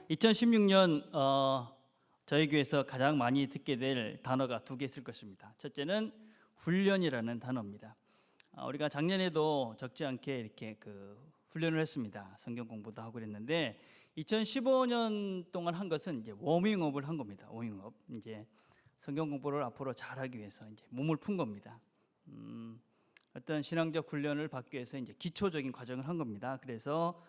(2016년) 저희 교회에서 가장 많이 듣게 될 단어가 두 개 있을 것입니다. 첫째는 훈련이라는 단어입니다. 우리가 작년에도 적지 않게 이렇게 훈련을 했습니다. 성경 공부도 하고 그랬는데 2015년 동안 한 것은 이제 워밍업을 한 겁니다. 워밍업. 이제 성경 공부를 앞으로 잘하기 위해서 이제 몸을 푼 겁니다. 어떤 신앙적 훈련을 받기 위해서 이제 기초적인 과정을 한 겁니다. 그래서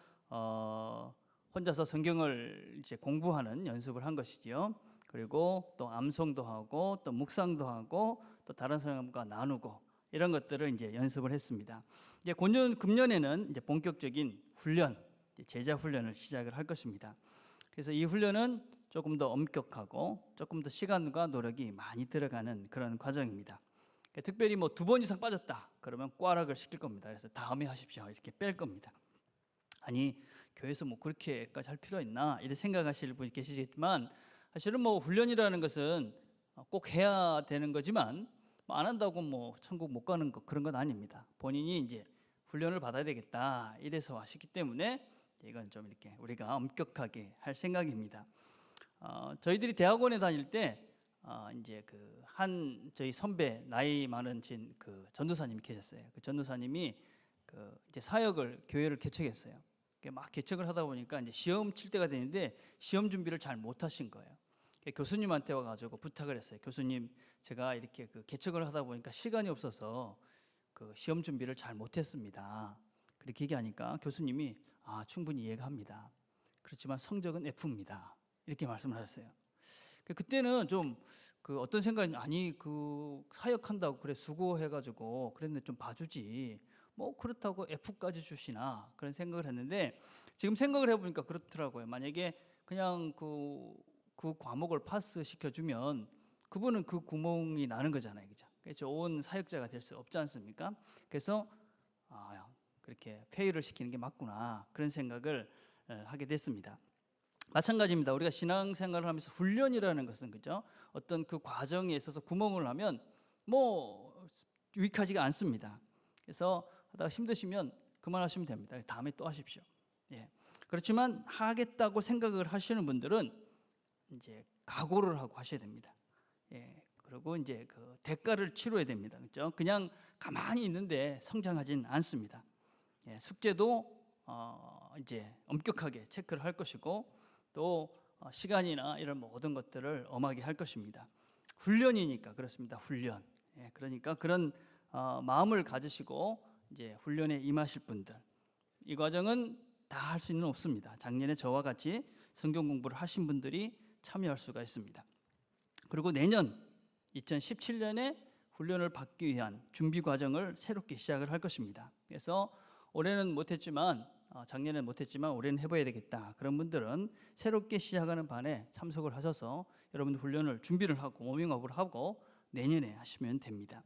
혼자서 성경을 이제 공부하는 연습을 한 것이지요. 그리고 또 암송도 하고 또 묵상도 하고 또 다른 사람과 나누고 이런 것들을 이제 연습을 했습니다. 이제 금년에는 이제 본격적인 훈련, 제자 훈련을 시작을 할 것입니다. 그래서 이 훈련은 조금 더 엄격하고 조금 더 시간과 노력이 많이 들어가는 그런 과정입니다. 특별히 뭐 2번 이상 빠졌다 그러면 꽈락을 시킬 겁니다. 그래서 다음에 하십시오 이렇게 뺄 겁니다. 아니 교회에서 뭐 그렇게까지 할 필요 있나 이렇게 생각하실 분이 계시겠지만 사실은 뭐 훈련이라는 것은 꼭 해야 되는 거지만 안 한다고 뭐 천국 못 가는 거 그런 건 아닙니다. 본인이 이제 훈련을 받아야 되겠다 이래서 하시기 때문에 이건 좀 이렇게 우리가 엄격하게 할 생각입니다. 저희들이 대학원에 다닐 때 이제 저희 선배 나이 많으신 전도사님이 계셨어요. 그 전도사님이 이제 사역을 교회를 개척했어요. 막 개척을 하다 보니까 이제 시험 칠 때가 되는데 시험 준비를 잘 못 하신 거예요. 교수님한테 와가지고 부탁을 했어요. 교수님, 제가 이렇게 개척을 하다 보니까 시간이 없어서 시험 준비를 잘 못했습니다. 그렇게 얘기하니까 교수님이 충분히 이해가 합니다. 그렇지만 성적은 F입니다. 이렇게 말씀을 하셨어요. 그때는 좀 어떤 생각이 아니 사역한다고 그래 수고해가지고 그랬는데 좀 봐주지 뭐 그렇다고 F까지 주시나 그런 생각을 했는데 지금 생각을 해보니까 그렇더라고요. 만약에 그냥 그 과목을 파스 시켜주면 그분은 그 구멍이 나는 거잖아요, 그죠? 좋은 사역자가 될 수 없지 않습니까? 그래서 그렇게 페이를 시키는 게 맞구나 그런 생각을 하게 됐습니다. 마찬가지입니다. 우리가 신앙생활을 하면서 훈련이라는 것은 그죠? 어떤 그 과정에 있어서 구멍을 하면 뭐 유익하지가 않습니다. 그래서 하다가 힘드시면 그만하시면 됩니다. 다음에 또 하십시오. 예. 그렇지만 하겠다고 생각을 하시는 분들은 이제 각오를 하고 하셔야 됩니다. 예. 그리고 이제 대가를 치러야 됩니다. 그렇죠? 그냥 가만히 있는데 성장하진 않습니다. 예. 숙제도 이제 엄격하게 체크를 할 것이고 또 시간이나 이런 모든 것들을 엄하게 할 것입니다. 훈련이니까 그렇습니다. 훈련. 예. 그러니까 그런 마음을 가지시고 이제 훈련에 임하실 분들, 이 과정은 다 할 수는 없습니다. 작년에 저와 같이 성경 공부를 하신 분들이 참여할 수가 있습니다. 그리고 내년 2017년에 훈련을 받기 위한 준비 과정을 새롭게 시작을 할 것입니다. 그래서 올해는 못했지만 작년에는 못했지만 올해는 해봐야 되겠다. 그런 분들은 새롭게 시작하는 반에 참석을 하셔서 여러분 훈련을 준비를 하고 워밍업을 하고 내년에 하시면 됩니다.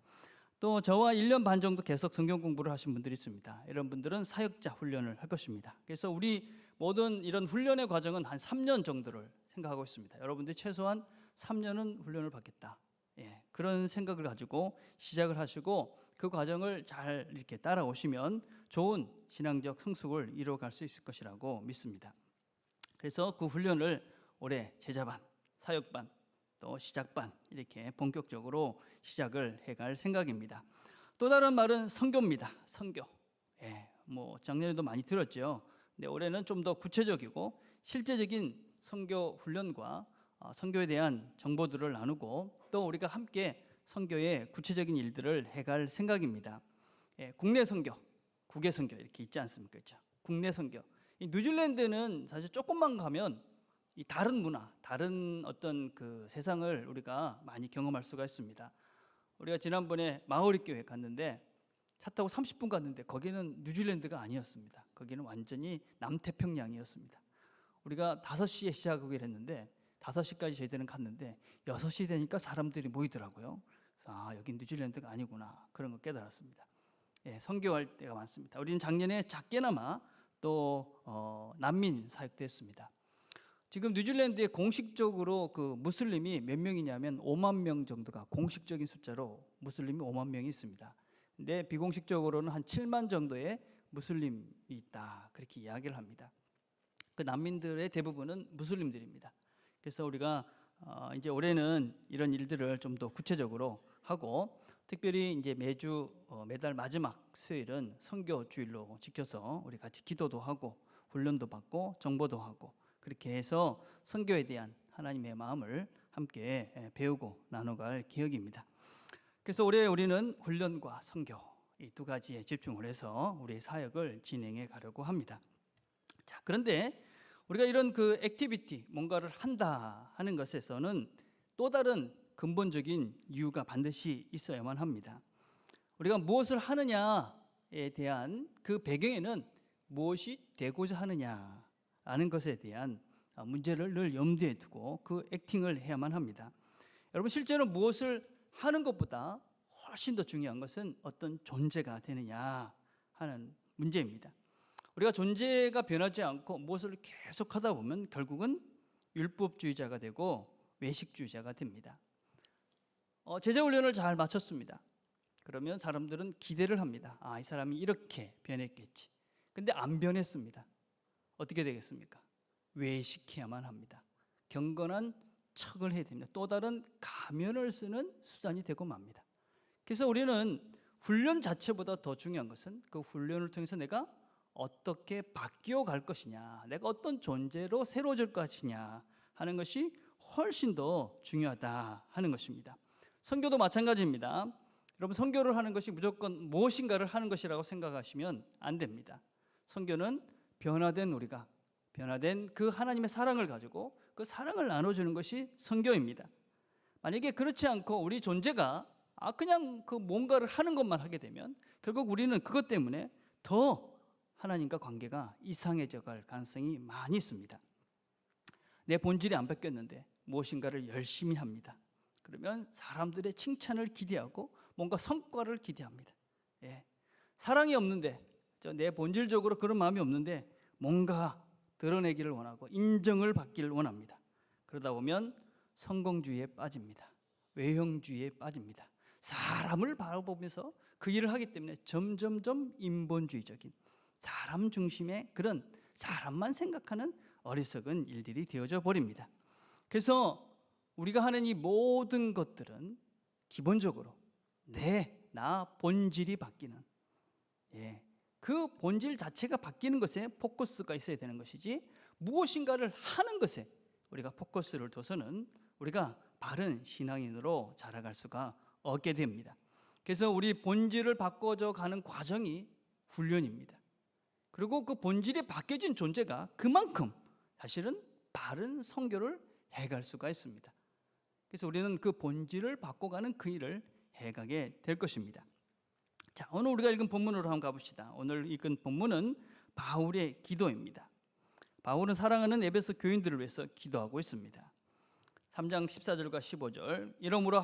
또 저와 1년 반 정도 계속 성경 공부를 하신 분들이 있습니다. 이런 분들은 사역자 훈련을 할 것입니다. 그래서 우리 모든 이런 훈련의 과정은 한 3년 정도를 생각하고 있습니다. 여러분들이 최소한 3년은 훈련을 받겠다. 예, 그런 생각을 가지고 시작을 하시고 그 과정을 잘 이렇게 따라오시면 좋은 신앙적 성숙을 이루어갈 수 있을 것이라고 믿습니다. 그래서 그 훈련을 올해 제자반, 사역반, 또 시작반 이렇게 본격적으로 시작을 해갈 생각입니다. 또 다른 말은 선교입니다. 선교. 예, 뭐 작년에도 많이 들었죠. 근데 올해는 좀 더 구체적이고 실제적인 선교 훈련과 선교에 대한 정보들을 나누고 또 우리가 함께 선교의 구체적인 일들을 해갈 생각입니다. 예, 국내 선교, 국외 선교 이렇게 있지 않습니까? 그렇죠? 국내 선교. 이 뉴질랜드는 사실 조금만 가면 이 다른 문화, 다른 어떤 세상을 우리가 많이 경험할 수가 있습니다. 우리가 지난번에 마오리 교회 갔는데 차 타고 30분 갔는데 거기는 뉴질랜드가 아니었습니다. 거기는 완전히 남태평양이었습니다. 우리가 5시에 시작하기로 했는데 5시까지 저희들은 갔는데 6시 되니까 사람들이 모이더라고요. 그래서 여긴 뉴질랜드가 아니구나 그런 걸 깨달았습니다. 예, 선교할 때가 많습니다. 우리는 작년에 작게나마 또 난민 사역도 했습니다. 지금 뉴질랜드에 공식적으로 그 무슬림이 몇 명이냐면 5만 명 정도가 공식적인 숫자로 무슬림이 5만 명이 있습니다. 근데 비공식적으로는 한 7만 정도의 무슬림이 있다, 그렇게 이야기를 합니다. 그 난민들의 대부분은 무슬림들입니다. 그래서 우리가 이제 올해는 이런 일들을 좀 더 구체적으로 하고, 특별히 이제 매달 마지막 수요일은 선교 주일로 지켜서 우리 같이 기도도 하고 훈련도 받고 정보도 하고, 그렇게 해서 선교에 대한 하나님의 마음을 함께 배우고 나눠갈 계획입니다. 그래서 올해 우리는 훈련과 선교 이 두 가지에 집중을 해서 우리의 사역을 진행해 가려고 합니다. 자, 그런데 우리가 이런 그 액티비티, 뭔가를 한다 하는 것에서는 또 다른 근본적인 이유가 반드시 있어야만 합니다. 우리가 무엇을 하느냐에 대한 그 배경에는 무엇이 되고자 하느냐라는 것에 대한 문제를 늘 염두에 두고 그 액팅을 해야만 합니다. 여러분, 실제로 무엇을 하는 것보다 훨씬 더 중요한 것은 어떤 존재가 되느냐 하는 문제입니다. 우리가 존재가 변하지 않고 무엇을 계속 하다 보면 결국은 율법주의자가 되고 외식주의자가 됩니다. 제자훈련을 잘 마쳤습니다. 그러면 사람들은 기대를 합니다. 이 사람이 이렇게 변했겠지. 근데 안 변했습니다. 어떻게 되겠습니까? 외식해야만 합니다. 경건한 척을 해야 됩니다. 또 다른 가면을 쓰는 수단이 되고 맙니다. 그래서 우리는 훈련 자체보다 더 중요한 것은 그 훈련을 통해서 내가 어떻게 바뀌어 갈 것이냐, 내가 어떤 존재로 새로워질 것이냐 하는 것이 훨씬 더 중요하다 하는 것입니다. 선교도 마찬가지입니다. 여러분, 선교를 하는 것이 무조건 무엇인가를 하는 것이라고 생각하시면 안 됩니다. 선교는 변화된 우리가, 변화된 그 하나님의 사랑을 가지고 그 사랑을 나눠주는 것이 선교입니다. 만약에 그렇지 않고 우리 존재가 그냥 그 뭔가를 하는 것만 하게 되면 결국 우리는 그것 때문에 더 하나님과 관계가 이상해져 갈 가능성이 많이 있습니다. 내 본질이 안 바뀌었는데 무엇인가를 열심히 합니다. 그러면 사람들의 칭찬을 기대하고 뭔가 성과를 기대합니다. 사랑이 없는데, 내 본질적으로 그런 마음이 없는데 뭔가 드러내기를 원하고 인정을 받기를 원합니다. 그러다 보면 성공주의에 빠집니다. 외형주의에 빠집니다. 사람을 바라보면서 그 일을 하기 때문에 점점점 인본주의적인 사람 중심의 그런 사람만 생각하는 어리석은 일들이 되어져 버립니다. 그래서 우리가 하는 이 모든 것들은 기본적으로 나 본질이 바뀌는, 그 본질 자체가 바뀌는 것에 포커스가 있어야 되는 것이지, 무엇인가를 하는 것에 우리가 포커스를 둬서는 우리가 바른 신앙인으로 자라갈 수가 없게 됩니다. 그래서 우리 본질을 바꿔져 가는 과정이 훈련입니다. 그리고 그 본질이 바뀌어진 존재가 그만큼 사실은 바른 선교를 해갈 수가 있습니다. 그래서 우리는 그 본질을 바꿔가는 그 일을 해가게 될 것입니다. 자, 오늘 우리가 읽은 본문으로 한번 가봅시다. 오늘 읽은 본문은 바울의 기도입니다. 바울은 사랑하는 에베소 교인들을 위해서 기도하고 있습니다. 3장 14절과 15절, 이러므로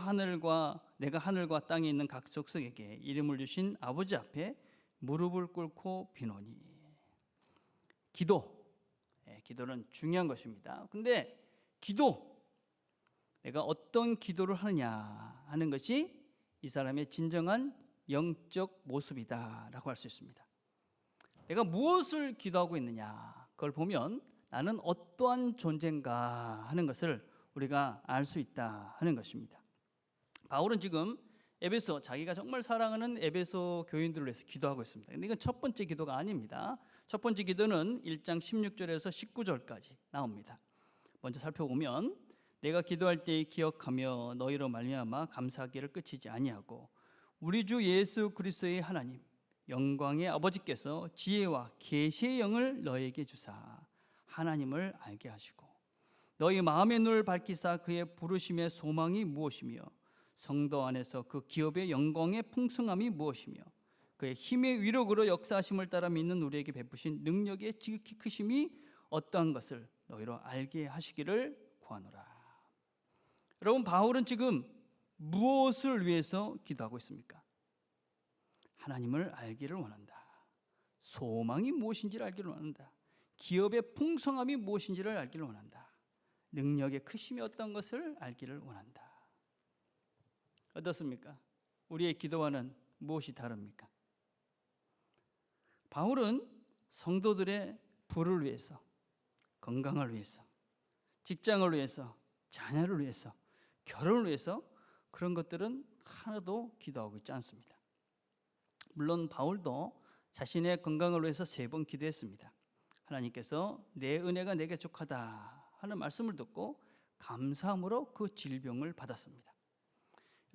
내가 하늘과 땅에 있는 각 족속에게 이름을 주신 아버지 앞에 무릎을 꿇고 비노니. 기도는 중요한 것입니다. 근데 내가 어떤 기도를 하느냐 하는 것이 이 사람의 진정한 영적 모습이다라고 할 수 있습니다. 내가 무엇을 기도하고 있느냐, 그걸 보면 나는 어떠한 존재인가 하는 것을 우리가 알 수 있다 하는 것입니다. 바울은 지금 자기가 정말 사랑하는 에베소 교인들을 위해서 기도하고 있습니다. 근데 이건 첫 번째 기도가 아닙니다. 첫 번째 기도는 1장 16절에서 19절까지 나옵니다. 먼저 살펴보면, 내가 기도할 때 기억하며 너희로 말미암아 감사하기를 끝이지 아니하고 우리 주 예수 그리스도의 하나님 영광의 아버지께서 지혜와 계시의 영을 너희에게 주사 하나님을 알게 하시고 너희 마음의 눈을 밝히사 그의 부르심의 소망이 무엇이며 성도 안에서 그 기업의 영광의 풍성함이 무엇이며 그의 힘의 위력으로 역사하심을 따라 믿는 우리에게 베푸신 능력의 지극히 크심이 어떠한 것을 너희로 알게 하시기를 구하노라. 여러분, 바울은 지금 무엇을 위해서 기도하고 있습니까? 하나님을 알기를 원한다. 소망이 무엇인지를 알기를 원한다. 기업의 풍성함이 무엇인지를 알기를 원한다. 능력의 크심이 어떤 것을 알기를 원한다. 어떻습니까? 우리의 기도와는 무엇이 다릅니까? 바울은 성도들의 부를 위해서, 건강을 위해서, 직장을 위해서, 자녀를 위해서, 결혼을 위해서 그런 것들은 하나도 기도하고 있지 않습니다. 물론 바울도 자신의 건강을 위해서 3번 기도했습니다. 하나님께서 내 은혜가 내게 족하다 하는 말씀을 듣고 감사함으로 그 질병을 받았습니다.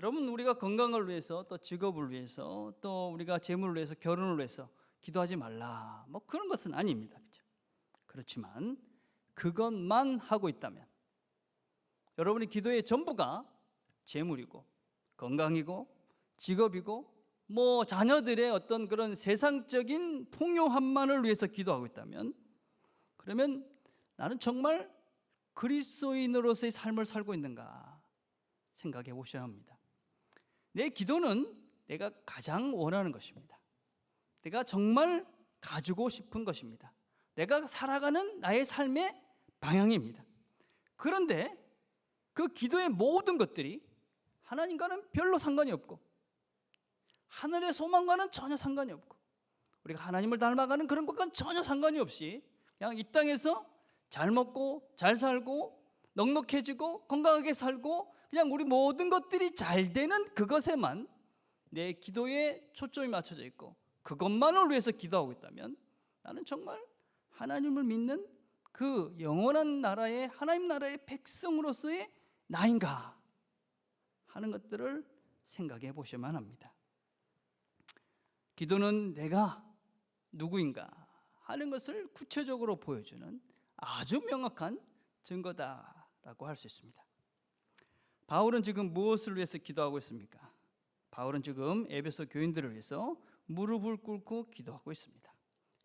여러분, 우리가 건강을 위해서, 또 직업을 위해서, 또 우리가 재물을 위해서, 결혼을 위해서 기도하지 말라, 뭐 그런 것은 아닙니다. 그렇죠? 그렇지만 그것만 하고 있다면, 여러분의 기도의 전부가 재물이고 건강이고 직업이고 뭐 자녀들의 어떤 그런 세상적인 풍요함만을 위해서 기도하고 있다면, 그러면 나는 정말 그리스도인으로서의 삶을 살고 있는가 생각해 보셔야 합니다. 내 기도는 내가 가장 원하는 것입니다. 내가 정말 가지고 싶은 것입니다. 내가 살아가는 나의 삶의 방향입니다. 그런데 그 기도의 모든 것들이 하나님과는 별로 상관이 없고 하늘의 소망과는 전혀 상관이 없고 우리가 하나님을 닮아가는 그런 것과는 전혀 상관이 없이 그냥 이 땅에서 잘 먹고 잘 살고 넉넉해지고 건강하게 살고 그냥 우리 모든 것들이 잘 되는 그것에만 내 기도에 초점이 맞춰져 있고 그것만을 위해서 기도하고 있다면, 나는 정말 하나님을 믿는 그 영원한 나라의 하나님 나라의 백성으로서의 나인가 하는 것들을 생각해 보셔야만 합니다. 기도는 내가 누구인가 하는 것을 구체적으로 보여주는 아주 명확한 증거다라고 할 수 있습니다. 바울은 지금 무엇을 위해서 기도하고 있습니까? 바울은 지금 에베소 교인들을 위해서 무릎을 꿇고 기도하고 있습니다.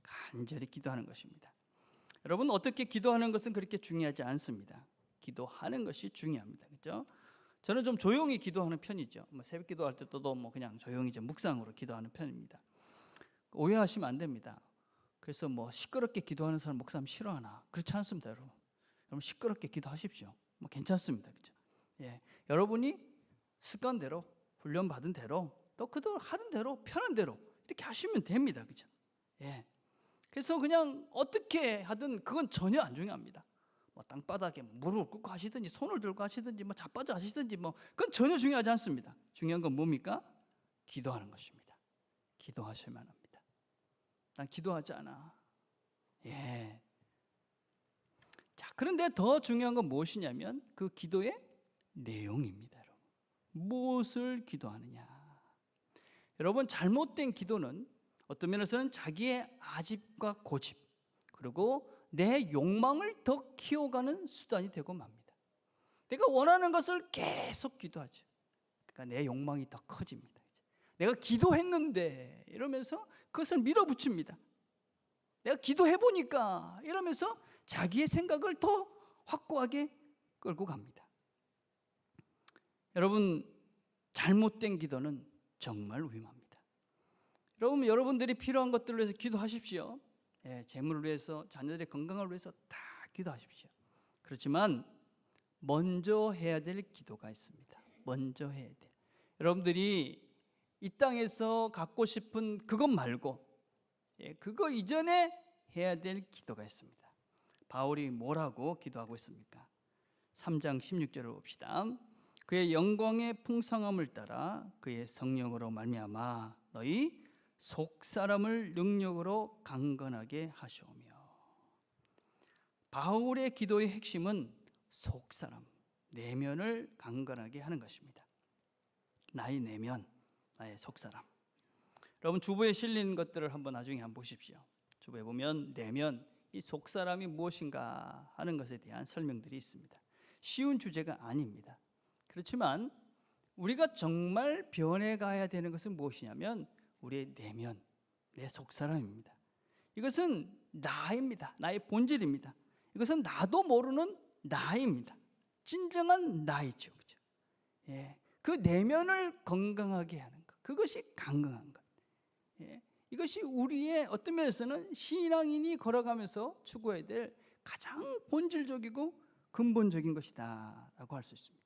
간절히 기도하는 것입니다. 여러분, 어떻게 기도하는 것은 그렇게 중요하지 않습니다. 기도하는 것이 중요합니다. 그렇죠? 저는 좀 조용히 기도하는 편이죠. 새벽 기도할 때도 그냥 조용히 좀 묵상으로 기도하는 편입니다. 오해하시면 안 됩니다. 그래서 시끄럽게 기도하는 사람 목사님 싫어하나? 그렇지 않습니다, 여러분. 여러분 시끄럽게 기도하십시오. 괜찮습니다, 그렇죠? 예, 여러분이 습관대로 훈련 받은 대로 또 그대로 하는 대로 편한 대로 이렇게 하시면 됩니다, 그렇죠? 예. 그래서 그냥 어떻게 하든 그건 전혀 안 중요합니다. 땅바닥에 무릎을 꿇고 하시든지 손을 들고 하시든지 자빠져 하시든지 그건 전혀 중요하지 않습니다. 중요한 건 뭡니까? 기도하는 것입니다. 기도하셔야만 합니다. 난 기도하지 않아. 예. 자, 그런데 더 중요한 건 무엇이냐면 그 기도의 내용입니다, 여러분. 무엇을 기도하느냐. 여러분, 잘못된 기도는 어떤 면에서는 자기의 아집과 고집, 그리고 내 욕망을 더 키워가는 수단이 되고 맙니다. 내가 원하는 것을 계속 기도하죠. 그러니까 내 욕망이 더 커집니다. 내가 기도했는데 이러면서 그것을 밀어붙입니다. 내가 기도해보니까 이러면서 자기의 생각을 더 확고하게 끌고 갑니다. 여러분, 잘못된 기도는 정말 위험합니다. 여러분들이 필요한 것들을 위해서 기도하십시오. 예, 재물을 위해서, 자녀들의 건강을 위해서 다 기도하십시오. 그렇지만 먼저 해야 될 기도가 있습니다. 먼저 해야 돼. 여러분들이 이 땅에서 갖고 싶은 그것 말고 그거 이전에 해야 될 기도가 있습니다. 바울이 뭐라고 기도하고 있습니까? 3장 16절을 봅시다. 그의 영광의 풍성함을 따라 그의 성령으로 말미암아 너희 속사람을 능력으로 강건하게 하시오며. 바울의 기도의 핵심은 속사람, 내면을 강건하게 하는 것입니다. 나의 내면, 나의 속사람. 여러분, 주부에 실린 것들을 나중에 한번 보십시오. 주부에 보면 내면, 이 속사람이 무엇인가 하는 것에 대한 설명들이 있습니다. 쉬운 주제가 아닙니다. 그렇지만 우리가 정말 변해가야 되는 것은 무엇이냐면 우리의 내면, 내 속사람입니다. 이것은 나입니다. 나의 본질입니다. 이것은 나도 모르는 나입니다. 진정한 나이죠, 그렇죠? 예, 그 내면을 건강하게 하는 것, 그것이 강건한 것. 예, 이것이 우리의 어떤 면에서는 신앙인이 걸어가면서 추구해야 될 가장 본질적이고 근본적인 것이다라고 할 수 있습니다.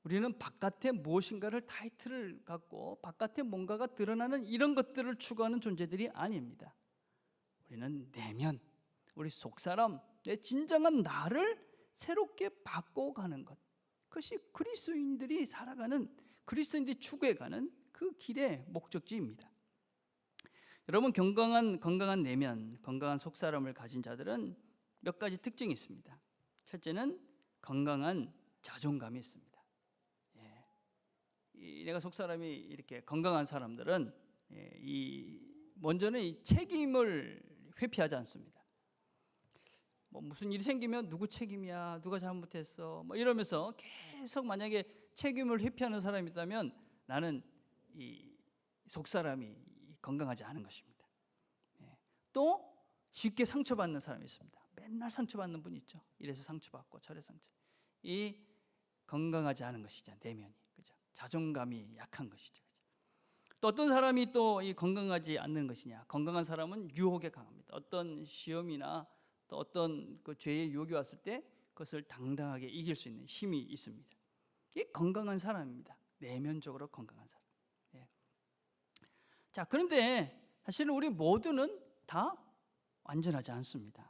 우리는 바깥에 무엇인가를 타이틀을 갖고 바깥에 뭔가가 드러나는 이런 것들을 추구하는 존재들이 아닙니다. 우리는 내면, 우리 속사람, 내 진정한 나를 새롭게 바꿔가는 것, 그것이 그리스도인들이 살아가는, 그리스도인들이 추구해가는 그 길의 목적지입니다. 여러분, 건강한 내면, 건강한 속사람을 가진 자들은 몇 가지 특징이 있습니다. 첫째는 건강한 자존감이 있습니다. 내가 속사람이 이렇게 건강한 사람들은 먼저는 이 책임을 회피하지 않습니다. 뭐 무슨 일이 생기면 누구 책임이야, 누가 잘못했어, 뭐 이러면서 계속 만약에 책임을 회피하는 사람이 있다면 나는 이 속사람이 건강하지 않은 것입니다. 또 쉽게 상처받는 사람이 있습니다. 맨날 상처받는 분이 있죠. 이래서 상처받고 저래서 상처. 이 건강하지 않은 것이죠, 내면이. 그죠? 자존감이 약한 것이죠. 또 어떤 사람이 또 이 건강하지 않는 것이냐? 건강한 사람은 유혹에 강합니다. 어떤 시험이나 또 어떤 그 죄의 유혹이 왔을 때 그것을 당당하게 이길 수 있는 힘이 있습니다. 이게 건강한 사람입니다. 내면적으로 건강한 사람. 자, 그런데 사실은 우리 모두는 다 완전하지 않습니다.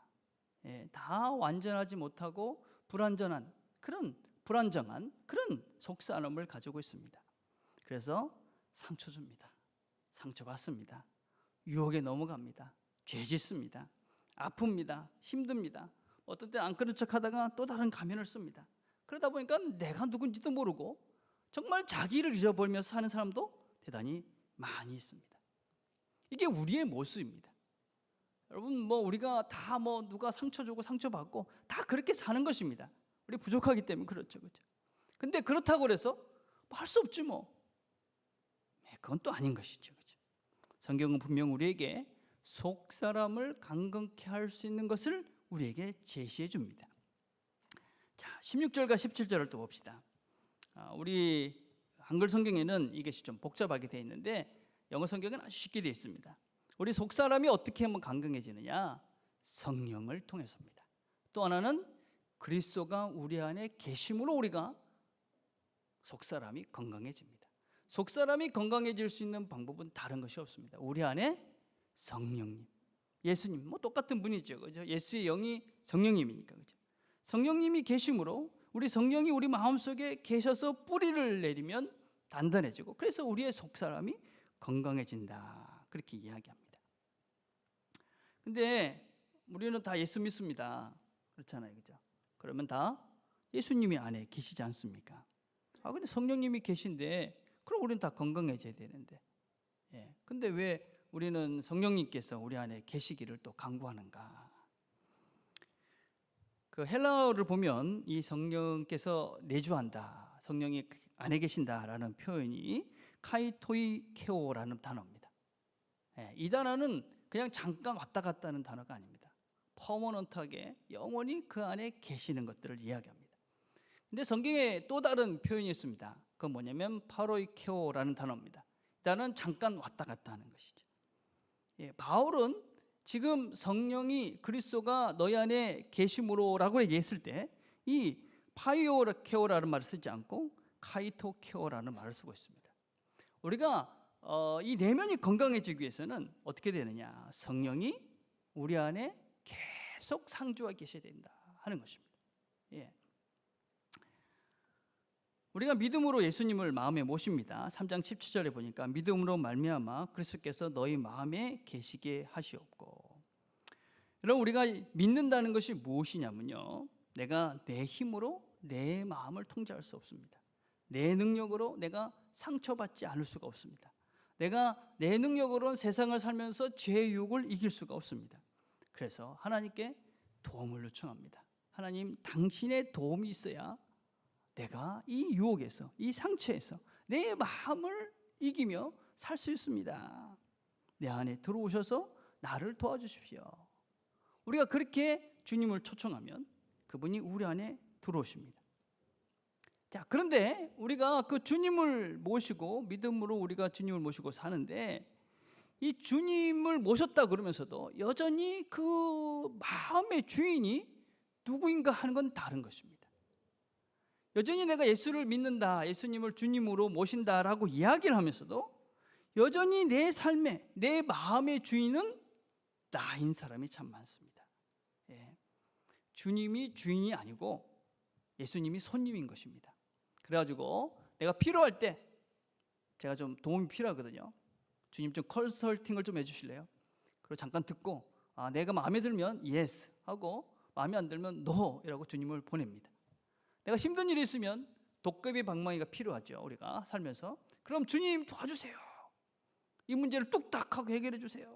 다 완전하지 못하고 불완전한 불안정한 그런 속사람을 가지고 있습니다. 그래서 상처 줍니다. 상처받습니다. 유혹에 넘어갑니다. 죄 짓습니다. 아픕니다. 힘듭니다. 어떤 때 안 그런 척하다가 또 다른 가면을 씁니다. 그러다 보니까 내가 누군지도 모르고 정말 자기를 잊어버리면서 사는 사람도 대단히 많이 있습니다. 이게 우리의 모습입니다. 여러분, 뭐 우리가 다 뭐 누가 상처 주고 상처받고 다 그렇게 사는 것입니다. 우리 부족하기 때문에 그렇죠, 그렇죠. 근데 그렇다고 그래서 뭐 할 수 없지 뭐. 그건 또 아닌 것이죠, 그렇죠. 성경은 분명 우리에게 속 사람을 강건케 할 수 있는 것을 우리에게 제시해 줍니다. 자, 16절과 17절을 또 봅시다. 우리 한글 성경에는 이것이 좀 복잡하게 되어 있는데 영어 성경은 아주 쉽게 되어 있습니다. 우리 속 사람이 어떻게 하면 강건해지느냐? 성령을 통해서입니다. 또 하나는 그리스도가 우리 안에 계심으로 우리가 속사람이 건강해집니다. 속사람이 건강해질 수 있는 방법은 다른 것이 없습니다. 우리 안에 성령님, 예수님, 뭐 똑같은 분이죠, 그죠? 예수의 영이 성령님이니까, 그죠? 성령님이 계심으로 우리 성령이 우리 마음속에 계셔서 뿌리를 내리면 단단해지고, 그래서 우리의 속사람이 건강해진다, 그렇게 이야기합니다. 근데 우리는 다 예수 믿습니다, 그렇잖아요, 그죠? 그러면 다 예수님이 안에 계시지 않습니까? 근데 성령님이 계신데 그럼 우리는 다 건강해져야 되는데, 근데 왜 우리는 성령님께서 우리 안에 계시기를 또 간구하는가? 그 헬라어를 보면 이 성령께서 내주한다, 성령이 안에 계신다라는 표현이 카이토이케오라는 단어입니다. 이 단어는 그냥 잠깐 왔다 갔다 하는 단어가 아닙니다. 퍼머넌트하게 영원히 그 안에 계시는 것들을 이야기합니다. 근데 성경에 또 다른 표현이 있습니다. 그건 뭐냐면 파로이케오라는 단어입니다. 이 단어는 잠깐 왔다 갔다 하는 것이죠. 바울은 지금 성령이 그리스도가 너희 안에 계심으로라고 얘기했을 때 이 파이오케오라는 말을 쓰지 않고 카이토케오라는 말을 쓰고 있습니다. 우리가 이 내면이 건강해지기 위해서는 어떻게 되느냐? 성령이 우리 안에 계속 상주하고 계셔야 된다 하는 것입니다. 우리가 믿음으로 예수님을 마음에 모십니다. 3장 17절에 보니까 믿음으로 말미암아 그리스도께서 너희 마음에 계시게 하시옵고. 여러분, 우리가 믿는다는 것이 무엇이냐면요, 내가 내 힘으로 내 마음을 통제할 수 없습니다. 내 능력으로 내가 상처받지 않을 수가 없습니다. 내가 내 능력으로는 세상을 살면서 죄의 유혹을 이길 수가 없습니다. 그래서 하나님께 도움을 요청합니다. 하나님, 당신의 도움이 있어야 내가 이 유혹에서, 이 상처에서 내 마음을 이기며 살 수 있습니다. 내 안에 들어오셔서 나를 도와주십시오. 우리가 그렇게 주님을 초청하면 그분이 우리 안에 들어오십니다. 자, 그런데 우리가 그 주님을 모시고 믿음으로 우리가 주님을 모시고 사는데, 이 주님을 모셨다 그러면서도 여전히 그 마음의 주인이 누구인가 하는 건 다른 것입니다. 여전히 내가 예수를 믿는다, 예수님을 주님으로 모신다라고 이야기를 하면서도 여전히 내 삶의, 내 마음의 주인은 나인 사람이 참 많습니다. 예. 주님이 주인이 아니고 예수님이 손님인 것입니다. 그래가지고 내가 필요할 때 제가 좀 도움이 필요하거든요. 주님 좀 컨설팅을 좀 해주실래요? 그리고 잠깐 듣고 내가 마음에 들면 yes 하고 마음에 안 들면 no 이라고 주님을 보냅니다. 내가 힘든 일이 있으면 도깨비 방망이가 필요하죠. 우리가 살면서. 그럼 주님 도와주세요. 이 문제를 뚝딱 하고 해결해 주세요.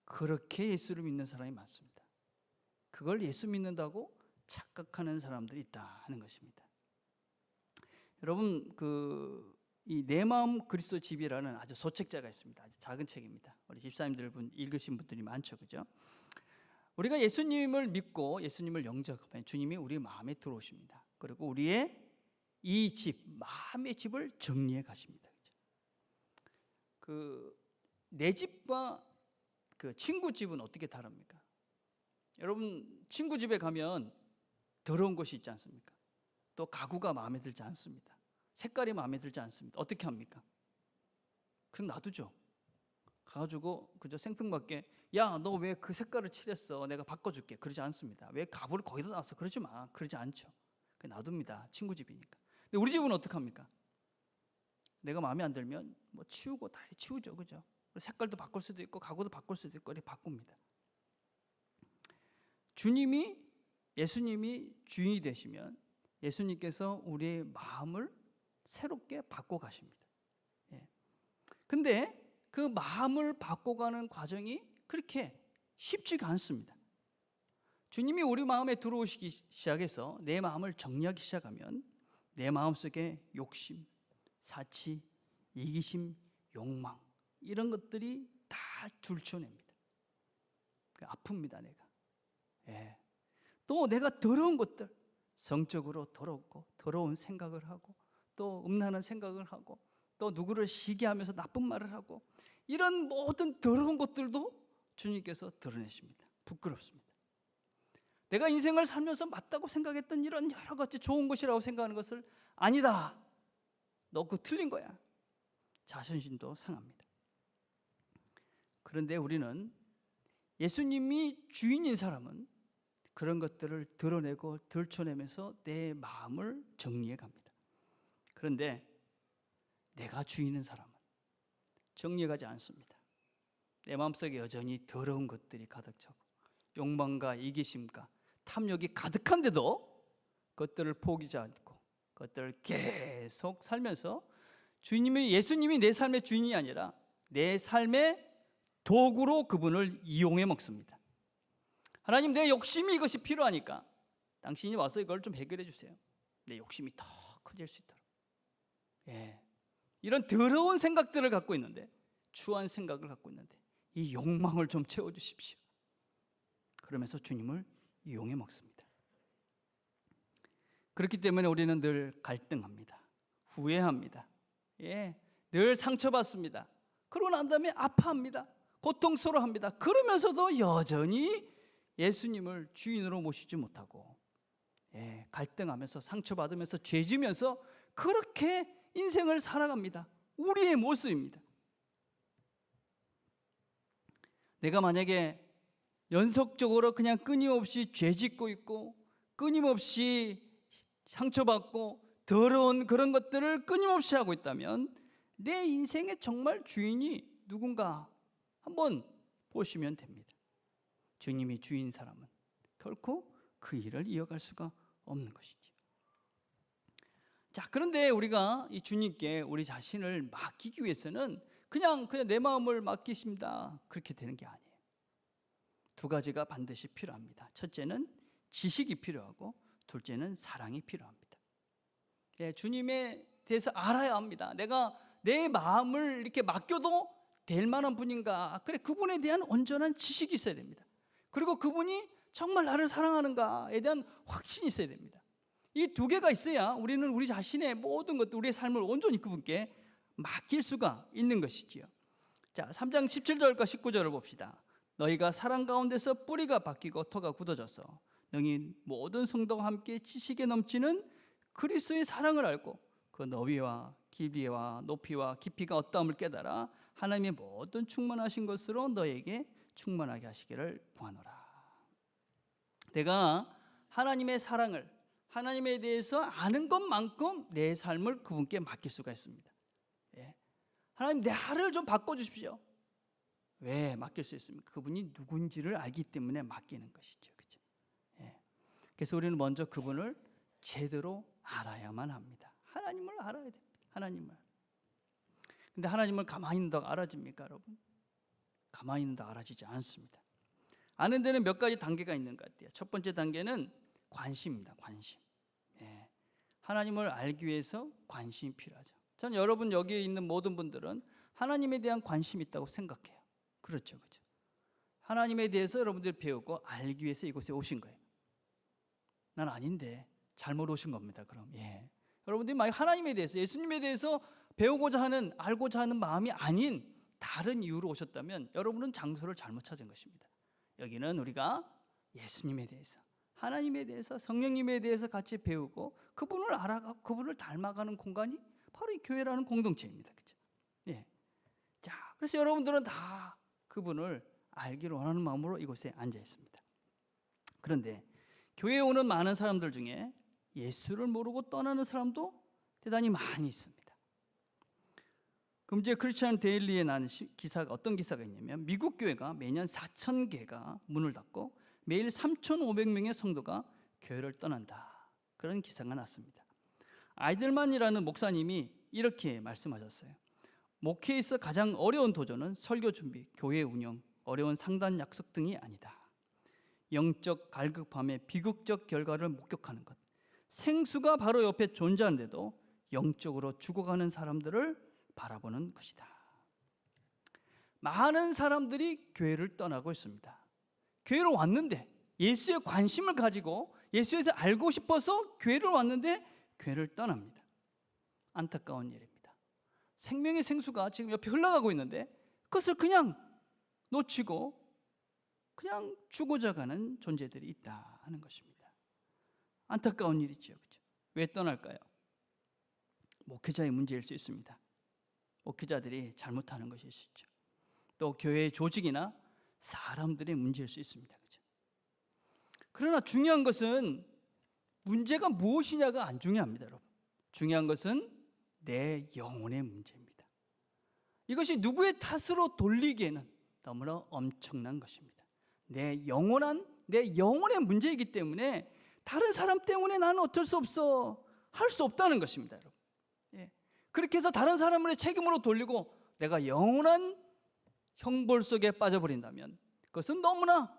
그렇게 예수를 믿는 사람이 많습니다. 그걸 예수 믿는다고 착각하는 사람들이 있다 하는 것입니다. 여러분, 이 내 마음 그리스도 집이라는 아주 소책자가 있습니다. 아주 작은 책입니다. 우리 집사님들 읽으신 분들이 많죠, 그죠? 우리가 예수님을 믿고 예수님을 영접하면 주님이 우리 마음에 들어오십니다. 그리고 우리의 이 집, 마음의 집을 정리해 가십니다. 내 집과 친구 집은 어떻게 다릅니까? 여러분, 친구 집에 가면 더러운 것이 있지 않습니까? 또 가구가 마음에 들지 않습니다. 색깔이 마음에 들지 않습니다. 어떻게 합니까? 그냥 놔두죠. 가가지고 그저 생뚱맞게 야, 너 왜 그 색깔을 칠했어? 내가 바꿔줄게. 그러지 않습니다. 왜 가구를 거기다 놨어? 그러지 마. 그러지 않죠. 그냥 놔둡니다. 친구 집이니까. 근데 우리 집은 어떻게 합니까? 내가 마음에 안 들면 뭐 치우고 다 치우죠, 그죠? 색깔도 바꿀 수도 있고 가구도 바꿀 수도 있고 이렇게 바꿉니다. 예수님이 주인이 되시면 예수님께서 우리의 마음을 새롭게 바꿔 가십니다. 근데 그 마음을 바꿔가는 과정이 그렇게 쉽지가 않습니다. 주님이 우리 마음에 들어오시기 시작해서 내 마음을 정리하기 시작하면 내 마음속에 욕심, 사치, 이기심, 욕망 이런 것들이 다 들춰냅니다. 아픕니다, 내가. 또 내가 더러운 것들, 성적으로 더럽고 더러운 생각을 하고 또 음란한 생각을 하고 또 누구를 시기하면서 나쁜 말을 하고 이런 모든 더러운 것들도 주님께서 드러내십니다. 부끄럽습니다. 내가 인생을 살면서 맞다고 생각했던 이런 여러 가지 좋은 것이라고 생각하는 것을 아니다. 너 그거 틀린 거야. 자존심도 상합니다. 그런데 우리는 예수님이 주인인 사람은 그런 것들을 드러내고 들춰내면서 내 마음을 정리해 갑니다. 그런데 내가 주인인 사람은 정리해가지 않습니다. 내 마음속에 여전히 더러운 것들이 가득 차고 욕망과 이기심과 탐욕이 가득한데도 그것들을 포기하지 않고 그것들을 계속 살면서 예수님이 내 삶의 주인이 아니라 내 삶의 도구로 그분을 이용해 먹습니다. 하나님, 내 욕심이 이것이 필요하니까 당신이 와서 이걸 좀 해결해 주세요. 내 욕심이 더 커질 수 있도록. 이런 더러운 생각들을 갖고 있는데, 추한 생각을 갖고 있는데 이 욕망을 좀 채워주십시오. 그러면서 주님을 이용해 먹습니다. 그렇기 때문에 우리는 늘 갈등합니다. 후회합니다. 늘 상처받습니다. 그러고 난 다음에 아파합니다. 고통스러워합니다. 그러면서도 여전히 예수님을 주인으로 모시지 못하고 갈등하면서 상처받으면서 죄지면서 그렇게 인생을 살아갑니다. 우리의 모습입니다. 내가 만약에 연속적으로 그냥 끊임없이 죄짓고 있고 끊임없이 상처받고 더러운 그런 것들을 끊임없이 하고 있다면 내 인생의 정말 주인이 누군가 한번 보시면 됩니다. 주님이 주인 사람은 결코 그 일을 이어갈 수가 없는 것이죠. 자, 그런데 우리가 이 주님께 우리 자신을 맡기기 위해서는 그냥 내 마음을 맡기십니다. 그렇게 되는 게 아니에요. 두 가지가 반드시 필요합니다. 첫째는 지식이 필요하고 둘째는 사랑이 필요합니다. 주님에 대해서 알아야 합니다. 내가 내 마음을 이렇게 맡겨도 될 만한 분인가? 그래, 그분에 대한 온전한 지식이 있어야 됩니다. 그리고 그분이 정말 나를 사랑하는가에 대한 확신이 있어야 됩니다. 이 두 개가 있어야 우리는 우리 자신의 모든 것들, 우리의 삶을 온전히 그분께 맡길 수가 있는 것이지요. 자, 3장 17절과 19절을 봅시다. 너희가 사랑 가운데서 뿌리가 바뀌고 터가 굳어져서 너희 모든 성도가 함께 지식에 넘치는 그리스도의 사랑을 알고 그 너비와 길이와 높이와 깊이가 어떠함을 깨달아 하나님의 모든 충만하신 것으로 너에게 충만하게 하시기를 구하노라. 내가 하나님의 사랑을, 하나님에 대해서 아는 것만큼 내 삶을 그분께 맡길 수가 있습니다. 하나님, 내 하루를 좀 바꿔주십시오. 왜 맡길 수 있습니까? 그분이 누군지를 알기 때문에 맡기는 것이죠. 그렇죠? 그래서 우리는 먼저 그분을 제대로 알아야만 합니다. 하나님을 알아야 됩니다. 하나님을. 근데 하나님을 가만히 있는다고 알아집니까, 여러분? 가만히 있는다고 알아지지 않습니다. 아는 데는 몇 가지 단계가 있는 것 같아요. 첫 번째 단계는 관심입니다. 관심. 하나님을 알기 위해서 관심이 필요하죠. 저는 여러분 여기에 있는 모든 분들은 하나님에 대한 관심이 있다고 생각해요. 그렇죠, 그렇죠. 하나님에 대해서 여러분들이 배우고 알기 위해서 이곳에 오신 거예요. 난 아닌데 잘못 오신 겁니다. 그럼 여러분들이 만약 하나님에 대해서, 예수님에 대해서 배우고자 하는, 알고자 하는 마음이 아닌 다른 이유로 오셨다면 여러분은 장소를 잘못 찾은 것입니다. 여기는 우리가 예수님에 대해서, 하나님에 대해서, 성령님에 대해서 같이 배우고 그분을 알아가고 그분을 닮아가는 공간이 바로 이 교회라는 공동체입니다. 그렇죠? 자, 그래서 여러분들은 다 그분을 알기를 원하는 마음으로 이곳에 앉아 있습니다. 그런데 교회에 오는 많은 사람들 중에 예수를 모르고 떠나는 사람도 대단히 많이 있습니다. 금주에 크리스천 데일리에 난 기사가, 어떤 기사가 있냐면 미국 교회가 매년 4,000개가 문을 닫고 매일 3,500명의 성도가 교회를 떠난다. 그런 기사가 났습니다. 아이들만이라는 목사님이 이렇게 말씀하셨어요. 목회에 있어 가장 어려운 도전은 설교 준비, 교회 운영, 어려운 상단 약속 등이 아니다. 영적 갈급함의 비극적 결과를 목격하는 것. 생수가 바로 옆에 존재하는데도 영적으로 죽어가는 사람들을 바라보는 것이다. 많은 사람들이 교회를 떠나고 있습니다. 교회로 왔는데 예수의 관심을 가지고 예수에 대해서 알고 싶어서 교회를 왔는데 교회를 떠납니다. 안타까운 일입니다. 생명의 생수가 지금 옆에 흘러가고 있는데 그것을 그냥 놓치고 그냥 죽어져 가는 존재들이 있다 하는 것입니다. 안타까운 일이죠. 그렇죠? 왜 떠날까요? 목회자의 문제일 수 있습니다. 목회자들이 잘못하는 것일 수 있죠. 또 교회의 조직이나 사람들의 문제일 수 있습니다. 그렇죠? 그러나 중요한 것은 문제가 무엇이냐가 안 중요합니다, 여러분. 중요한 것은 내 영혼의 문제입니다. 이것이 누구의 탓으로 돌리기에는 너무나 엄청난 것입니다. 내 영혼의 문제이기 때문에 다른 사람 때문에 나는 어쩔 수 없어 할 수 없다는 것입니다, 여러분. 그렇게 해서 다른 사람을 책임으로 돌리고 내가 영원한 형벌 속에 빠져버린다면 그것은 너무나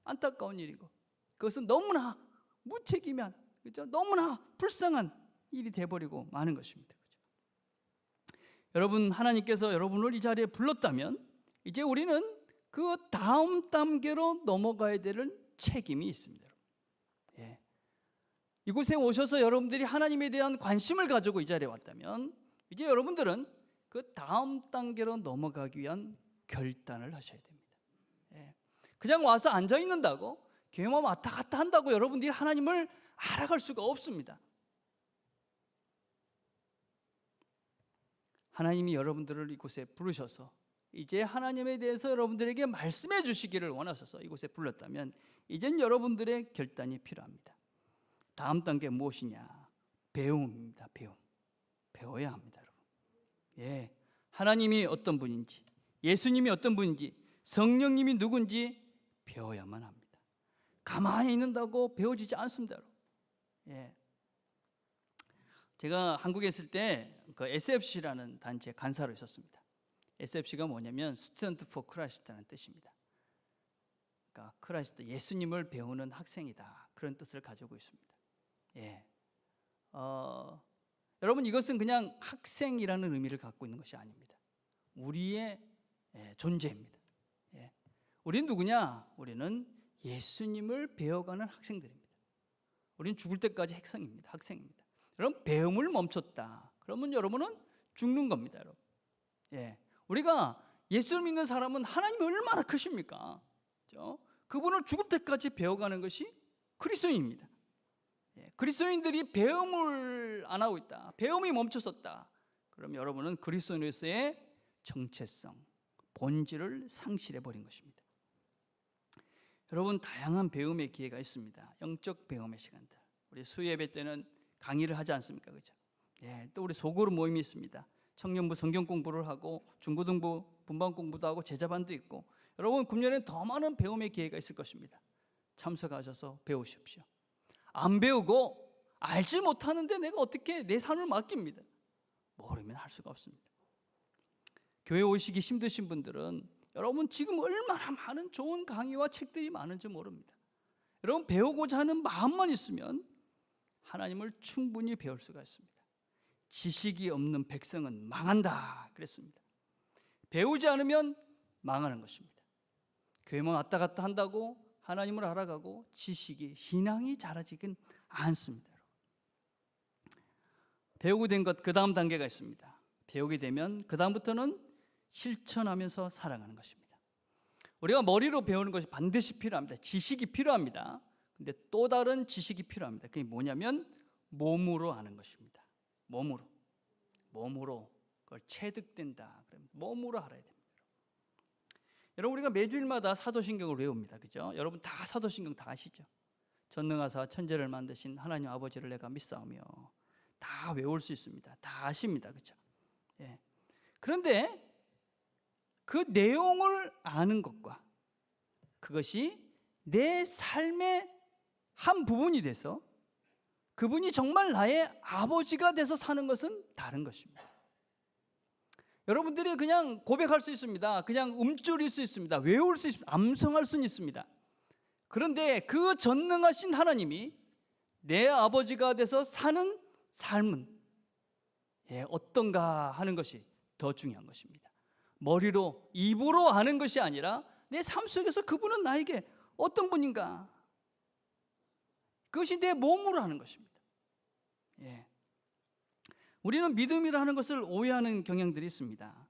안타까운 일이고 그것은 너무나 무책임한, 그렇죠? 너무나 불쌍한 일이 돼버리고 마는 것입니다. 그렇죠? 여러분, 하나님께서 여러분을 이 자리에 불렀다면 이제 우리는 그 다음 단계로 넘어가야 될 책임이 있습니다. 이곳에 오셔서 여러분들이 하나님에 대한 관심을 가지고 이 자리에 왔다면 이제 여러분들은 그 다음 단계로 넘어가기 위한 결단을 하셔야 됩니다. 그냥 와서 앉아 있는다고, 교회만 왔다 갔다 한다고 여러분들이 하나님을 알아갈 수가 없습니다. 하나님이 여러분들을 이곳에 부르셔서 이제 하나님에 대해서 여러분들에게 말씀해 주시기를 원하셔서 이곳에 불렀다면 이젠 여러분들의 결단이 필요합니다. 다음 단계 무엇이냐? 배움입니다. 배워야 합니다, 여러분. 하나님이 어떤 분인지, 예수님이 어떤 분인지, 성령님이 누군지 배워야만 합니다. 가만히 있는다고 배워지지 않습니다, 여러분. 제가 한국에 있을 때 그 SFC라는 단체 간사로 있었습니다. SFC가 뭐냐면 Student for Christ라는 뜻입니다. 그러니까 크라이스트, 예수님을 배우는 학생이다, 그런 뜻을 가지고 있습니다. 여러분, 이것은 그냥 학생이라는 의미를 갖고 있는 것이 아닙니다. 우리의 존재입니다. 우리는 누구냐? 우리는 예수님을 배워가는 학생들입니다. 우리는 죽을 때까지 학생입니다. 여러분, 배움을 멈췄다 그러면 여러분은 죽는 겁니다, 여러분. 우리가 예수를 믿는 사람은 하나님이 얼마나 크십니까? 그죠? 그분을 죽을 때까지 배워가는 것이 그리스도인입니다. 그리스도인들이 배움을 안 하고 있다, 배움이 멈춰섰다, 그럼 여러분은 그리스도인으로서의 정체성, 본질을 상실해 버린 것입니다. 여러분, 다양한 배움의 기회가 있습니다. 영적 배움의 시간들, 우리 수예배 때는 강의를 하지 않습니까? 그죠? 또 우리 소그룹 모임이 있습니다. 청년부 성경 공부를 하고 중고등부 분반 공부도 하고 제자반도 있고, 여러분 금년에는 더 많은 배움의 기회가 있을 것입니다. 참석하셔서 배우십시오. 안 배우고 알지 못하는데 내가 어떻게 내 삶을 맡깁니다. 모르면 할 수가 없습니다. 교회 오시기 힘드신 분들은 여러분 지금 얼마나 많은 좋은 강의와 책들이 많은지 모릅니다. 여러분 배우고자 하는 마음만 있으면 하나님을 충분히 배울 수가 있습니다. 지식이 없는 백성은 망한다 그랬습니다. 배우지 않으면 망하는 것입니다. 교회만 왔다 갔다 한다고 하나님을 알아가고 지식이, 신앙이 자라지긴 않습니다. 배우게 된 것, 그 다음 단계가 있습니다. 배우게 되면 그 다음부터는 실천하면서 살아가는 것입니다. 우리가 머리로 배우는 것이 반드시 필요합니다. 지식이 필요합니다. 근데 또 다른 지식이 필요합니다. 그게 뭐냐면 몸으로 하는 것입니다. 몸으로 그걸 체득된다. 그러면 몸으로 알아야 됩니다. 여러분 우리가 매주일마다 사도신경을 외웁니다. 그죠? 여러분 다 사도신경 다 아시죠? 전능하사 천지를 만드신 하나님 아버지를 내가 믿사오며, 다 외울 수 있습니다. 다 아십니다. 그죠? 그런데 그 내용을 아는 것과 그것이 내 삶의 한 부분이 돼서 그분이 정말 나의 아버지가 돼서 사는 것은 다른 것입니다. 여러분들이 그냥 고백할 수 있습니다. 그냥 움줄일 수 있습니다. 외울 수 있습니다. 암송할 수는 있습니다. 그런데 그 전능하신 하나님이 내 아버지가 돼서 사는 삶은 어떤가 하는 것이 더 중요한 것입니다. 머리로, 입으로 아는 것이 아니라 내 삶 속에서 그분은 나에게 어떤 분인가, 그것이 내 몸으로 하는 것입니다. 우리는 믿음이라는 것을 오해하는 경향들이 있습니다.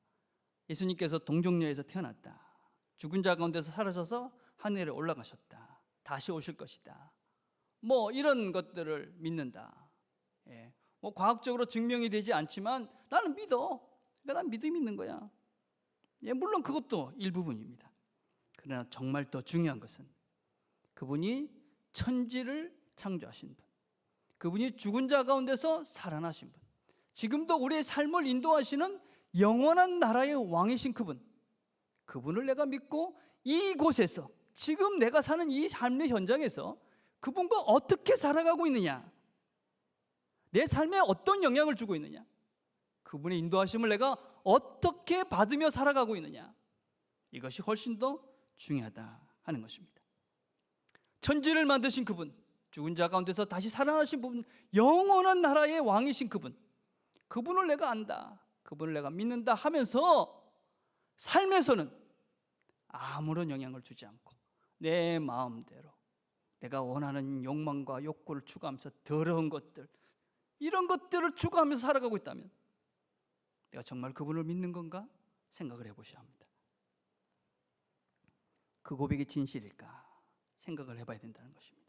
예수님께서 동정녀에서 태어났다, 죽은 자 가운데서 살아서서 하늘에 올라가셨다, 다시 오실 것이다, 뭐 이런 것들을 믿는다. 뭐 과학적으로 증명이 되지 않지만 나는 믿어. 그러니까 난 믿음이 있는 거야. 물론 그것도 일부분입니다. 그러나 정말 더 중요한 것은 그분이 천지를 창조하신 분, 그분이 죽은 자 가운데서 살아나신 분, 지금도 우리의 삶을 인도하시는 영원한 나라의 왕이신 그분을 내가 믿고 이곳에서 지금 내가 사는 이 삶의 현장에서 그분과 어떻게 살아가고 있느냐, 내 삶에 어떤 영향을 주고 있느냐, 그분의 인도하심을 내가 어떻게 받으며 살아가고 있느냐, 이것이 훨씬 더 중요하다 하는 것입니다. 천지를 만드신 그분, 죽은 자 가운데서 다시 살아나신 분, 영원한 나라의 왕이신 그분을 내가 안다, 그분을 내가 믿는다 하면서 삶에서는 아무런 영향을 주지 않고 내 마음대로 내가 원하는 욕망과 욕구를 추구하면서 더러운 것들, 이런 것들을 추구하면서 살아가고 있다면 내가 정말 그분을 믿는 건가 생각을 해보셔야 합니다. 그 고백이 진실일까 생각을 해봐야 된다는 것입니다.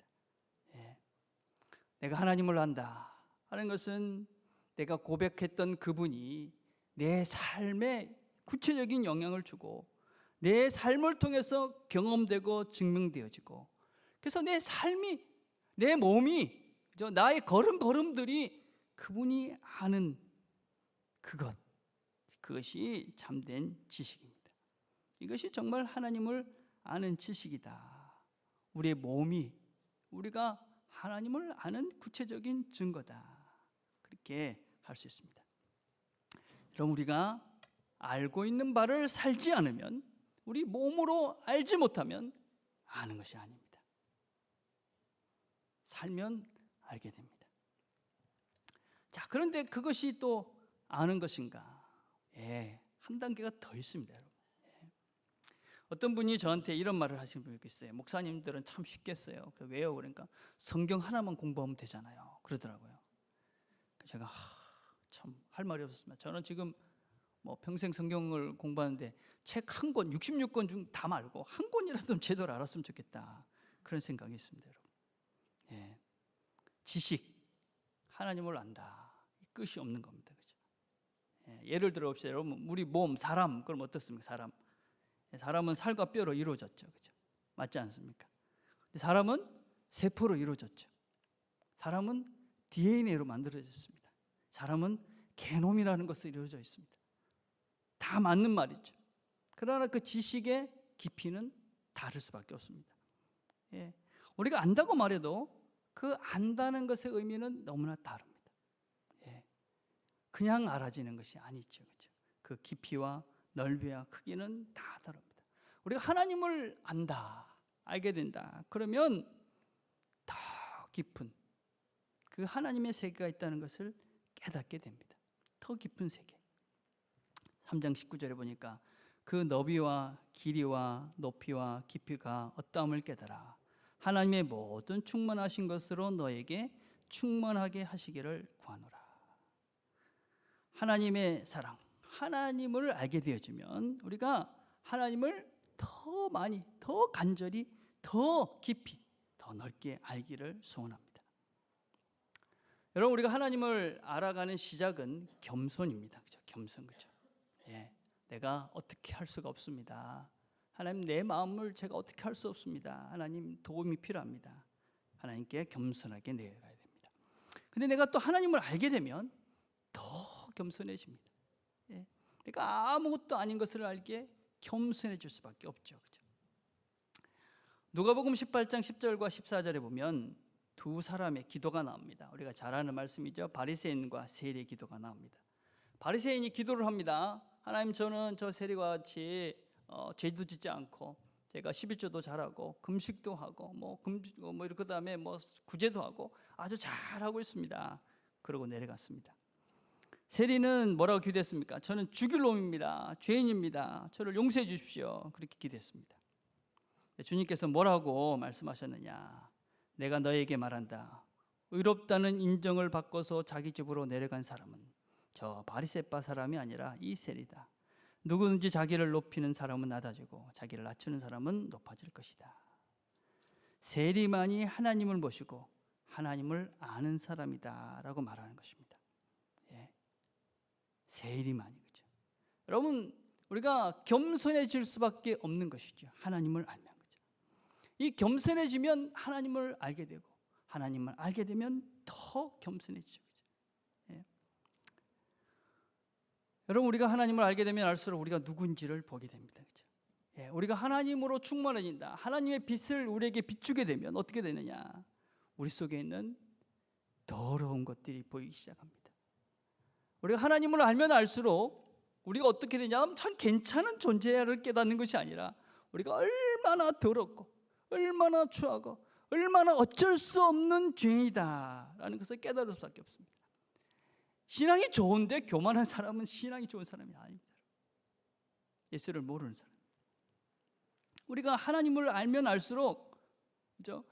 내가 하나님을 안다 하는 것은 내가 고백했던 그분이 내 삶에 구체적인 영향을 주고 내 삶을 통해서 경험되고 증명되어지고, 그래서 내 삶이, 내 몸이, 나의 걸음걸음들이 그분이 아는 그것이 참된 지식입니다. 이것이 정말 하나님을 아는 지식이다. 우리의 몸이 우리가 하나님을 아는 구체적인 증거다, 그렇게 할 수 있습니다. 그럼 우리가 알고 있는 바를 살지 않으면, 우리 몸으로 알지 못하면 아는 것이 아닙니다. 살면 알게 됩니다. 자, 그런데 그것이 또 아는 것인가? 한 단계가 더 있습니다, 여러분. 어떤 분이 저한테 이런 말을 하시는 분이 있어요. 목사님들은 참 쉽겠어요. 왜요? 그러니까 성경 하나만 공부하면 되잖아요, 그러더라고요. 제가 참 할 말이 없었습니다. 저는 지금 뭐 평생 성경을 공부하는데 책 한 권, 66권 중 다 말고 한 권이라도 제대로 알았으면 좋겠다. 그런 생각이 있습니다, 여러분. 예. 지식, 하나님을 안다. 끝이 없는 겁니다. 그죠? 예. 예를 들어 봅시다. 여러분, 우리 몸, 사람, 그럼 어떻습니까? 사람은 살과 뼈로 이루어졌죠. 그죠? 맞지 않습니까? 사람은 세포로 이루어졌죠. 사람은 DNA로 만들어졌습니다. 사람은 게놈이라는 것으로 이루어져 있습니다. 다 맞는 말이죠. 그러나 그 지식의 깊이는 다를 수밖에 없습니다. 예. 우리가 안다고 말해도 그 안다는 것의 의미는 너무나 다릅니다. 예. 그냥 알아지는 것이 아니죠. 그렇죠? 그 깊이와 넓이와 크기는 다 다릅니다. 우리가 하나님을 안다, 알게 된다. 그러면 더 깊은 그 하나님의 세계가 있다는 것을 깨닫게 됩니다. 더 깊은 세계. 3장 19절에 보니까 그 너비와 길이와 높이와 깊이가 어떠함을 깨달아 하나님의 모든 충만하신 것으로 너에게 충만하게 하시기를 구하노라. 하나님의 사랑, 하나님을 알게 되어지면 우리가 하나님을 더 많이, 더 간절히, 더 깊이, 더 넓게 알기를 소원합니다. 여러분, 우리가 하나님을 알아가는 시작은 겸손입니다. 그죠? 겸손, 그죠? 예, 내가 어떻게 할 수가 없습니다. 하나님, 내 마음을 제가 어떻게 할 수 없습니다. 하나님, 도움이 필요합니다. 하나님께 겸손하게 내어가야 됩니다. 근데 내가 또 하나님을 알게 되면 더 겸손해집니다. 예, 내가 아무것도 아닌 것을 알게 겸손해질 수밖에 없죠. 그죠? 누가복음 18장 10절과 14절에 보면 두 사람의 기도가 나옵니다. 우리가 잘 아는 말씀이죠. 바리새인과 세리의 기도가 나옵니다. 바리새인이 기도를 합니다. 하나님, 저는 저 세리와 같이 죄도 짓지 않고 제가 11조도 잘하고 금식도 하고 그다음에 구제도 하고 아주 잘하고 있습니다. 그러고 내려갔습니다. 세리는 뭐라고 기도했습니까? 저는 죽일 놈입니다. 죄인입니다. 저를 용서해 주십시오. 그렇게 기도했습니다. 주님께서 뭐라고 말씀하셨느냐? 내가 너에게 말한다. 의롭다는 인정을 받고서 자기 집으로 내려간 사람은 저 바리새파 사람이 아니라 이 세리다. 누구든지 자기를 높이는 사람은 낮아지고 자기를 낮추는 사람은 높아질 것이다. 세리만이 하나님을 모시고 하나님을 아는 사람이다 라고 말하는 것입니다. 예. 세리만이, 그죠? 여러분, 우리가 겸손해질 수밖에 없는 것이죠. 하나님을 알면, 그죠? 이 겸손해지면 하나님을 알게 되고 하나님을 알게 되면 더 겸손해지죠. 예. 여러분, 우리가 하나님을 알게 되면 알수록 우리가 누군지를 보게 됩니다. 그죠? 예, 우리가 하나님으로 충만해진다. 하나님의 빛을 우리에게 비추게 되면 어떻게 되느냐? 우리 속에 있는 더러운 것들이 보이기 시작합니다. 우리가 하나님을 알면 알수록 우리가 어떻게 되냐면 참 괜찮은 존재를 깨닫는 것이 아니라 우리가 얼마나 더럽고 얼마나 추하고 얼마나 어쩔 수 없는 죄인이다라는 것을 깨달을 수밖에 없습니다. 신앙이 좋은데 교만한 사람은 신앙이 좋은 사람이 아닙니다. 예수를 모르는 사람. 우리가 하나님을 알면 알수록, 그죠?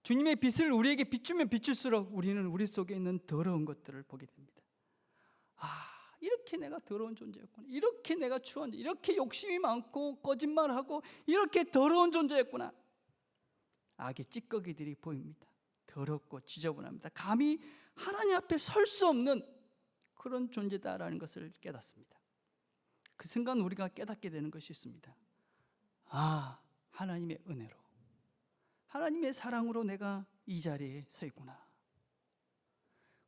주님의 빛을 우리에게 비추면 비출수록 우리는 우리 속에 있는 더러운 것들을 보게 됩니다. 이렇게 내가 더러운 존재였구나. 이렇게 내가 추한, 이렇게 욕심이 많고 거짓말하고 이렇게 더러운 존재였구나. 악의 찌꺼기들이 보입니다. 더럽고 지저분합니다. 감히 하나님 앞에 설 수 없는 그런 존재다라는 것을 깨닫습니다. 그 순간 우리가 깨닫게 되는 것이 있습니다. 하나님의 은혜로, 하나님의 사랑으로 내가 이 자리에 서 있구나.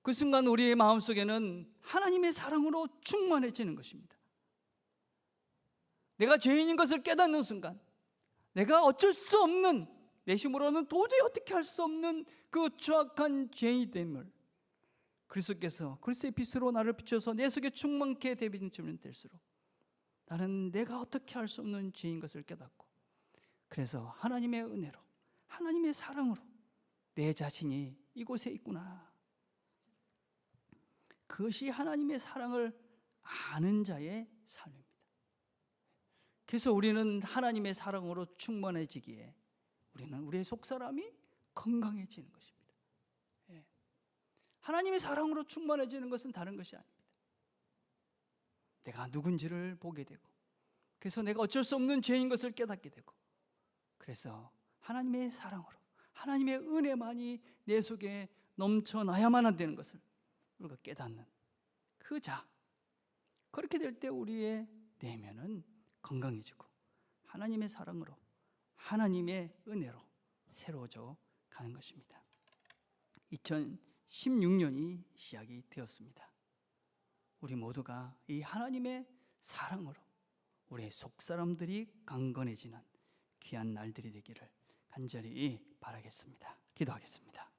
그 순간 우리의 마음속에는 하나님의 사랑으로 충만해지는 것입니다. 내가 죄인인 것을 깨닫는 순간, 내가 어쩔 수 없는, 내 힘으로는 도저히 어떻게 할 수 없는 그 추악한 죄인이 됨을 그리스도께서 그리스도의 빛으로 나를 비춰서 내 속에 충만케 되면 될수록 나는 내가 어떻게 할 수 없는 죄인 것을 깨닫고, 그래서 하나님의 은혜로, 하나님의 사랑으로 내 자신이 이곳에 있구나. 그것이 하나님의 사랑을 아는 자의 삶입니다. 그래서 우리는 하나님의 사랑으로 충만해지기에 우리는 우리의 속사람이 건강해지는 것입니다. 하나님의 사랑으로 충만해지는 것은 다른 것이 아닙니다. 내가 누군지를 보게 되고, 그래서 내가 어쩔 수 없는 죄인 것을 깨닫게 되고, 그래서 하나님의 사랑으로 하나님의 은혜만이 내 속에 넘쳐나야만 한다는 것을 우리가 깨닫는 그 자, 그렇게 될 때 우리의 내면은 건강해지고 하나님의 사랑으로 하나님의 은혜로 새로워져 가는 것입니다. 2016년이 시작이 되었습니다. 우리 모두가 이 하나님의 사랑으로 우리의 속사람들이 강건해지는 귀한 날들이 되기를 간절히 바라겠습니다. 기도하겠습니다.